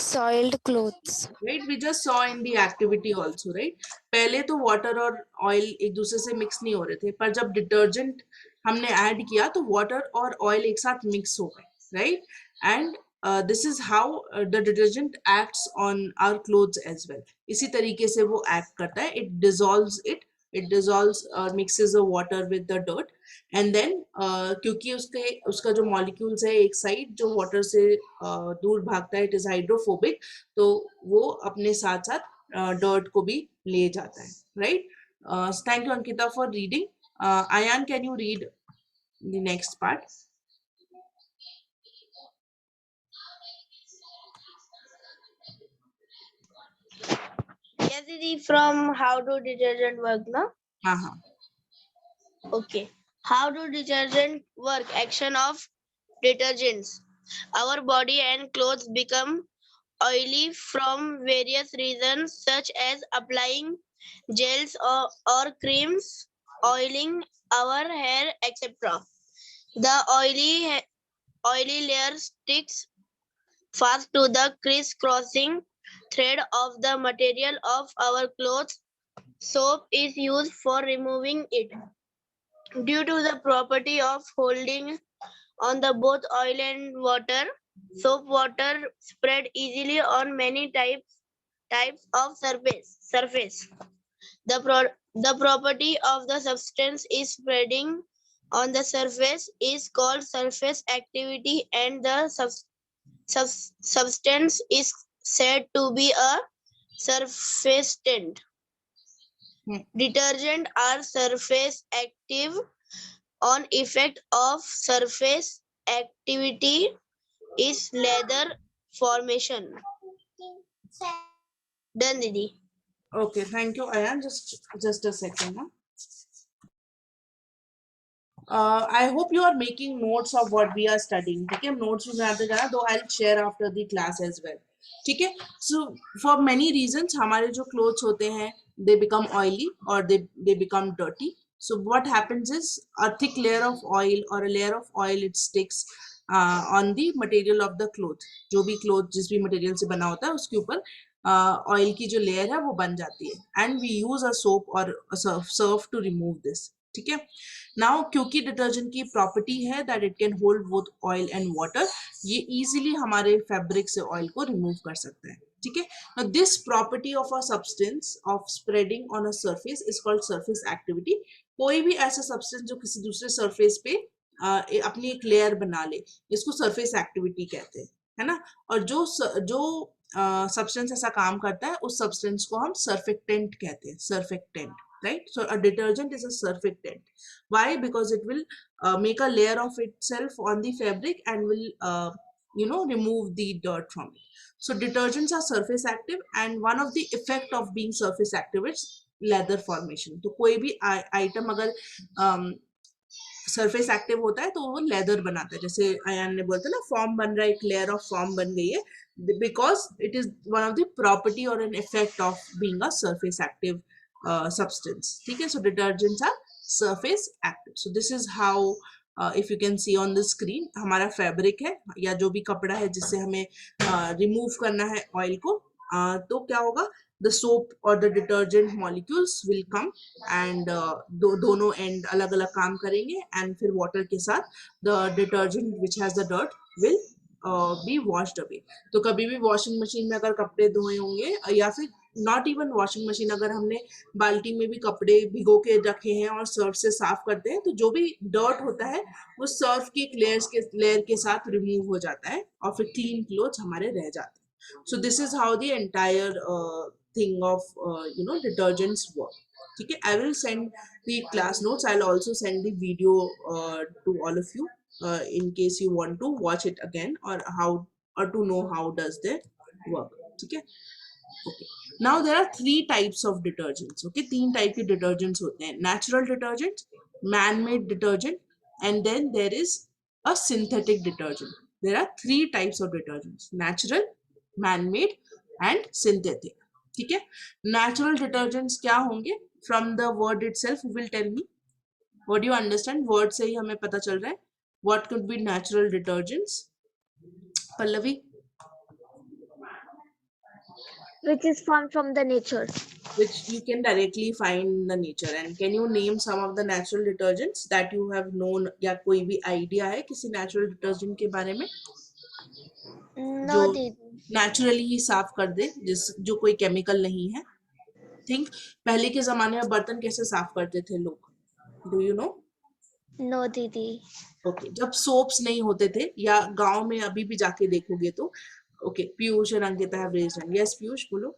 soiled clothes. Right. We just saw in the activity also. Right. पहले तो water और oil एक दूसरे से mix नहीं हो रहे थे, पर जब डिटर्जेंट हमने ऐड किया तो वाटर और ऑयल एक साथ मिक्स हो गए. Right. And this is how the detergent acts on our clothes as well. इसी तरीके से वो एक्ट करता है. इट डिसॉल्व्स और mixes the water with the dirt, and then क्योंकि उसका जो मॉलिक्यूल्स है एक साइड जो वाटर से दूर भागता है, इट इज हाइड्रोफोबिक, तो वो अपने साथ साथ डर्ट को भी ले जाता है. Right. Thank you Ankita for reading. Ayan, can you read the next part? Yes, Didi, from how do detergent work, na? हाँ. Okay. How do detergent work? Action of detergents. Our body and clothes become oily from various reasons, such as applying gels or creams, oiling our hair, etc. The oily layer sticks fast to the crisscrossing thread of the material of our clothes. Soap is used for removing it. Due to the property of holding on the both oil and water, soap water spread easily on many types of surface. The property of the substance is spreading on the surface is called surface activity, and the substance is said to be a surfactant. Detergent are surface active. On effect of surface activity is leather formation. Done, Didi. Okay, thank you, Ayan. Just a second. I hope you are making notes of what we are studying. ठीक है, notes में बनाते जाना, though I'll share after the class as well. ठीक है. So for many reasons हमारे जो clothes होते हैं they become oily or they become dirty. So what happens is a thick layer of oil or a layer of oil it sticks on the material of the cloth. जो भी cloth जिस भी material से बना होता है उसके ऊपर oil की जो layer है वो बन जाती है, and we use a soap or a surf to remove this. ठीक है. नाउ क्योंकि डिटर्जेंट की प्रॉपर्टी है that it can hold both oil and water, ये इजीली हमारे फैब्रिक से ऑयल को रिमूव कर सकता है. ठीक है. Now this property of a substance of spreading on a surface is called surface activity. कोई भी ऐसा सब्सटेंस जो किसी दूसरे सरफेस पे अपनी एक लेयर बना ले, इसको सरफेस एक्टिविटी कहते हैं, है ना. और जो सब्सटेंस ऐसा काम करता है उस सब्सटेंस को हम सर्फेक्टेंट कहते हैं. Surfactant. Right. So a detergent is a surfactant. Why? Because it will make a layer of itself on the fabric and will remove the dirt from it. So detergents are surface active, and one of the effect of being surface active is leather formation. तो कोई भी item अगर surface active होता है तो वो leather बनाता है. जैसे अयान ने बोलता है ना, फॉर्म बन रहा है, एक लेयर ऑफ फॉर्म बन गई है, because it is one of the property or an effect of being a surface active substance. ठीक है. So detergents are surface active. So this is how if you can see on the screen हमारा fabric है या जो भी कपड़ा है जिससे हमें रिमूव करना है ऑयल को, तो क्या होगा, the soap or the detergent molecules will come and दोनों एंड अलग अलग काम करेंगे, and फिर वाटर के साथ the detergent which has the dirt will B washed away. तो कभी भी वॉशिंग मशीन में अगर कपड़े धोए होंगे या फिर नॉट इवन वॉशिंग मशीन, अगर हमने बाल्टी में भी कपड़े भिगो के रखे हैं और सर्फ से साफ करते हैं तो जो भी डर्ट होता है वो सर्फ की लेयर के साथ रिमूव हो जाता है और फिर क्लीन क्लोथ्स हमारे रह जाते हैं। So this is how the entire thing of detergents work. ठीक है, I will send the class notes, I will also send the video to all of you in case you want to watch it again or how or to know how does they work. ठीक है, okay. Now there are 3 types of detergents. Okay, 3 type के detergents होते हैं: natural detergent, man-made detergent, and then there is a synthetic detergent. There are 3 types of detergents: natural, man-made, and synthetic. ठीक है, natural detergents क्या होंगे? From the word itself you will tell me what do you understand. Word से ही हमें पता चल रहा है what could be natural detergents. Pallavi? which is formed from the nature. Which you can directly find in the nature. And can you name some of the natural detergents that you have known या कोई भी idea है किसी natural detergent के बारे में No, जो दीदी. naturally ही साफ कर दे, जो कोई chemical नहीं है? Think पहले के जमाने में बर्तन कैसे साफ करते थे लोग? Do you know? No, दीदी. ओके, जब सोप्स नहीं होते थे या गांव में अभी भी जाके देखोगे तो ओके, पीयूष और Ankita have raised hand. Yes Piyush, बोलो.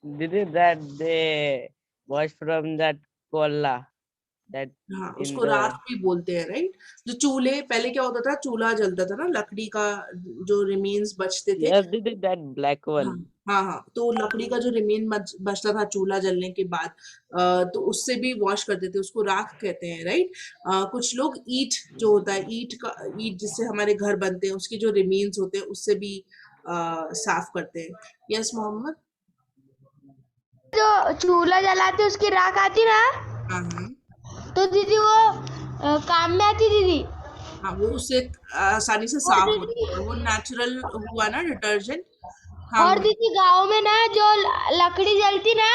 Did it that they wash from that kola that हाँ, in उसको the राख भी बोलते हैं, राइट? जो चूल्हे पहले क्या होता था, चूल्हा जलता था ना, लकड़ी का जो रिमेन्स बचते थे. yes, did it that black हाँ one? हाँ हाँ, तो लकड़ी का जो रिमेन बचता था चूल्हा जलने के बाद तो उससे भी वॉश करते थे, उसको राख कहते हैं, राइट? कुछ लोग ईट जो होता है, ईट जिससे हमारे घर बनते हैं, उसके जो रिमेन्स होते हैं उससे भी साफ करते हैं. यस मोहम्मद. जो चूल्हा जलाते उसकी राख आती ना, हाँ हाँ तो दीदी वो काम में आती दीदी. हाँ, वो उससे आसानी से साफ होता है, तो वो नेचुरल हुआ ना डिटर्जेंट. हाँ और दीदी गांव में ना जो लकड़ी जलती ना,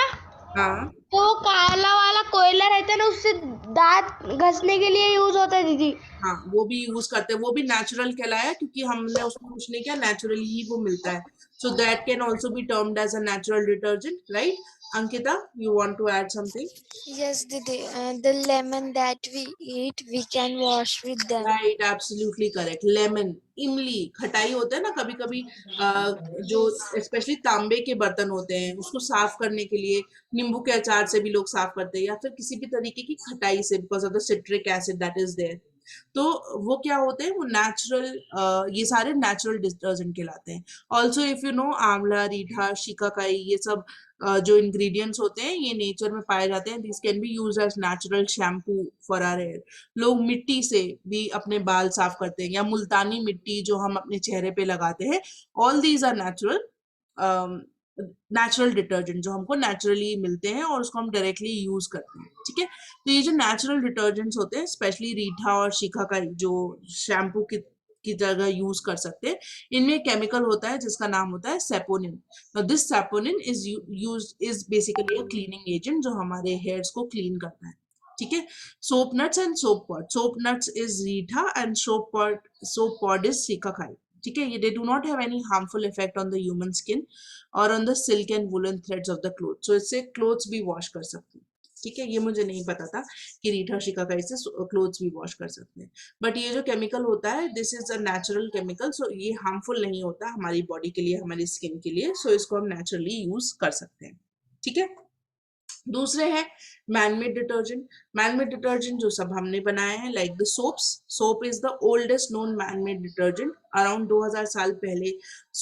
हाँ तो वो काला वाला कोयला रहता है ना, उससे दांत घसने के लिए यूज होता है दीदी. हाँ, वो भी यूज करते हैं, वो भी नेचुरल कहलाया क्योंकि हमने उसमें कुछ नहीं किया, नेचुरली ही वो मिलता है. So that can also be termed as a natural detergent, right? Ankita, you want to add something? Yes, the lemon that we eat, we can wash with them. Right, absolutely correct. Lemon, इमली, खटाई होता है ना कभी कभी, जो specially तांबे के बर्तन होते हैं उसको साफ करने के लिए नींबू के अचार से भी लोग साफ करते हैं या फिर किसी भी तरीके की खटाई से, because of the citric acid that is there. तो वो क्या होते हैं, वो नेचुरल, ये सारे नेचुरल डिटर्जेंट कहलाते हैं. ऑल्सो इफ यू नो, आंवला, रीठा, शिकाकाई, ये सब जो इंग्रेडिएंट्स होते हैं ये नेचर में पाए जाते हैं. This can be use as natural shampoo for our hair. लोग मिट्टी से भी अपने बाल साफ करते हैं या मुल्तानी मिट्टी जो हम अपने चेहरे पे लगाते हैं. All these are natural detergent जो हमको नेचुरली मिलते हैं और उसको हम डायरेक्टली यूज करते हैं. ठीक है, तो ये जो नेचुरल डिटर्जेंट्स होते हैं, स्पेशली रीठा और शिकाकाई जो शैम्पू की जगह यूज कर सकते हैं, इनमें केमिकल होता है जिसका नाम होता है saponin. This saponin is basically a cleaning agent जो हमारे हेयर्स को क्लीन करता है. ठीक है, soap nuts and soap pod. Soap nuts is reetha and soap pod is shikakai. ठीक है, ये they do not have any harmful effect on the human skin or on the silk and woollen threads of the cloth. So इससे clothes भी wash कर सकते हैं. ठीक है, ये मुझे नहीं पता था कि रीठा शिकाकाई से क्लोथ्स भी वॉश कर सकते हैं. बट ये जो केमिकल होता है, this is a natural chemical, so ये हार्मफुल नहीं होता हमारी बॉडी के लिए, हमारी स्किन के लिए. सो इसको हम नेचुरली यूज कर सकते हैं. ठीक है, दूसरे हैं मैनमेड डिटर्जेंट. मैनमेड डिटर्जेंट जो सब हमने बनाए हैं, like the soaps. Soap is the oldest known manmade detergent. Around 2000 साल पहले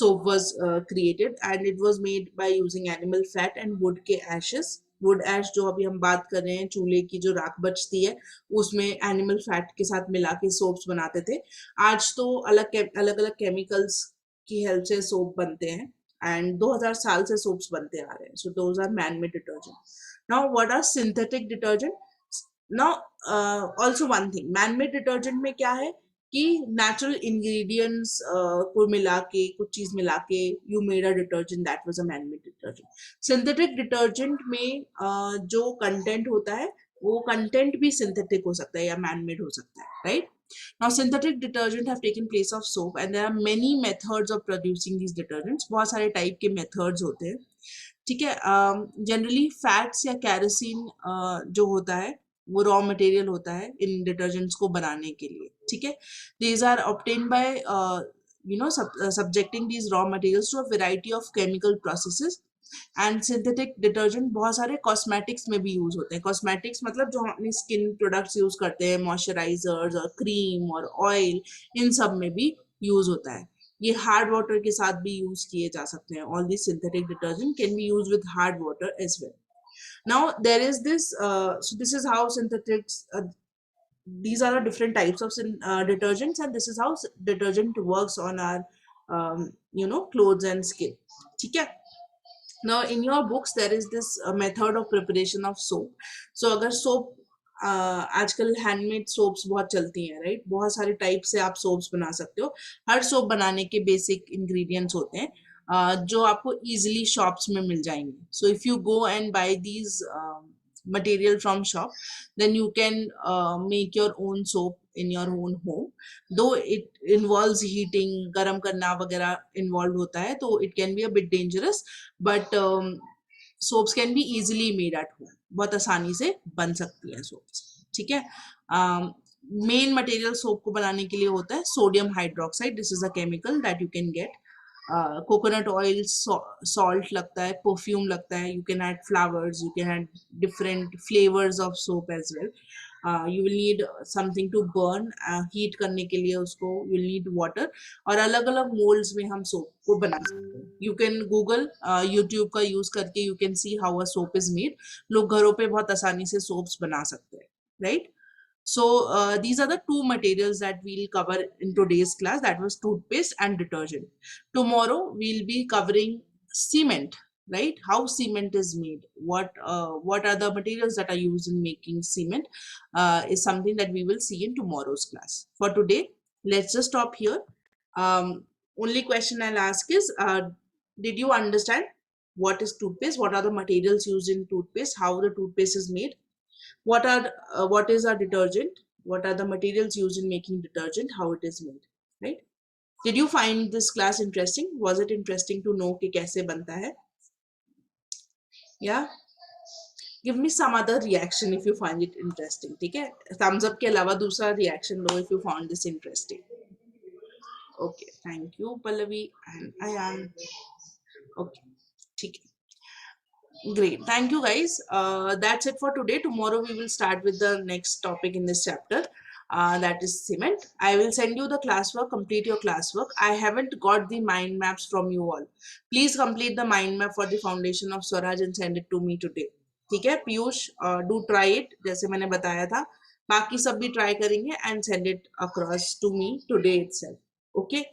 soap was created and it was made by using animal fat and would के एशेस. वुड एश जो अभी हम बात कर रहे हैं, चूल्हे की जो राख बचती है उसमें एनिमल फैट के साथ मिला के सोप्स बनाते थे. आज तो अलग अलग केमिकल्स की हेल्प से सोप बनते हैं एंड 2000 साल से सोप्स बनते आ रहे हैं. So those are manmade detergent. Now, what are synthetic detergent? Now, also one thing, man-made detergent में क्या है कि natural ingredients को मिला के, कुछ चीज मिला के you made a detergent, that was a man-made detergent. Synthetic detergent में जो content होता है वो content भी synthetic हो सकता है या man-made हो सकता है, right? Now synthetic detergent have taken place of soap and there are many methods of producing these detergents. बहुत सारे टाइप के methods होते हैं, ठीक है. जनरली फैट्स या कैरोसिन जो होता है वो रॉ मटेरियल होता है इन डिटर्जेंट्स को बनाने के लिए, ठीक है. These are obtained by subjecting these raw materials to a variety of chemical processes. And synthetic detergent बहुत सारे कॉस्मेटिक्स में भी यूज होते हैं. कॉस्मेटिक्स मतलब जो हम अपनी स्किन प्रोडक्ट्स यूज करते हैं, मॉइस्चराइजर्स और क्रीम और ऑयल, इन सब में भी यूज होता है. ये हार्ड वाटर के साथ भी यूज किए जा सकते हैं. All this synthetic detergent can be use with hard water as well. Now there is this, so this is how synthetics, these are the different types of detergents and this is how detergent works on our clothes and skin, ठीक है. Now in your books there is this method of preparation of soap. So अगर soap आजकल handmade soaps बहुत चलती हैं, right. बहुत सारे type से आप सोप्स बना सकते हो. हर सोप बनाने के बेसिक इंग्रेडिएंट्स होते हैं जो आपको इजीली शॉप्स में मिल जाएंगे. So if you go and buy these material from shop, then you can make your own soap in your own home. Though it involves heating, garam karna वगैरह involved होता है, तो it can be a bit dangerous, but soaps can be easily made at home. बहुत आसानी से बन सकती है soaps, ठीक है. मेन मटेरियल सोप को बनाने के लिए होता है sodium hydroxide. This is a chemical that you can get. Coconut oil, salt लगता है, परफ्यूम लगता है. You can add flowers, you can add different flavours of soap as well. You will need something to burn, heat करने के लिए उसको you will need water. और अलग अलग मोल्ड्स में हम सोप को बना सकते हैं. यू कैन गूगल, यूट्यूब का यूज करके you can see how a soap is made. लोग घरों पे बहुत आसानी से सोप्स बना सकते हैं, right. So these are the two materials that we'll cover in today's class, that was toothpaste and detergent. Tomorrow we'll be covering cement, right? How cement is made, what are the materials that are used in making cement is something that we will see in tomorrow's class. For today, let's just stop here. Only question I'll ask is, did you understand what is toothpaste? What are the materials used in toothpaste? How the toothpaste is made? What is our detergent? What are the materials used in making detergent? How it is made, right? Did you find this class interesting? Was it interesting to know कि कैसे बनता है? Yeah. Give me some other reaction if you find it interesting. ठीक है? Thumbs up के अलावा दूसरा reaction दो if you found this interesting. Okay. Thank you, Pallavi and Ayan. Okay. ठीक है. Great. Thank you, guys. That's it for today. Tomorrow we will start with the next topic in this chapter. That is cement. I will send you the classwork. Complete your classwork. I haven't got the mind maps from you all. Please complete the mind map for the foundation of Swaraj and send it to me today. ठीक है Piyush, do try it जैसे मैंने बताया था. बाकी सब भी try करेंगे and send it across to me today itself. Okay.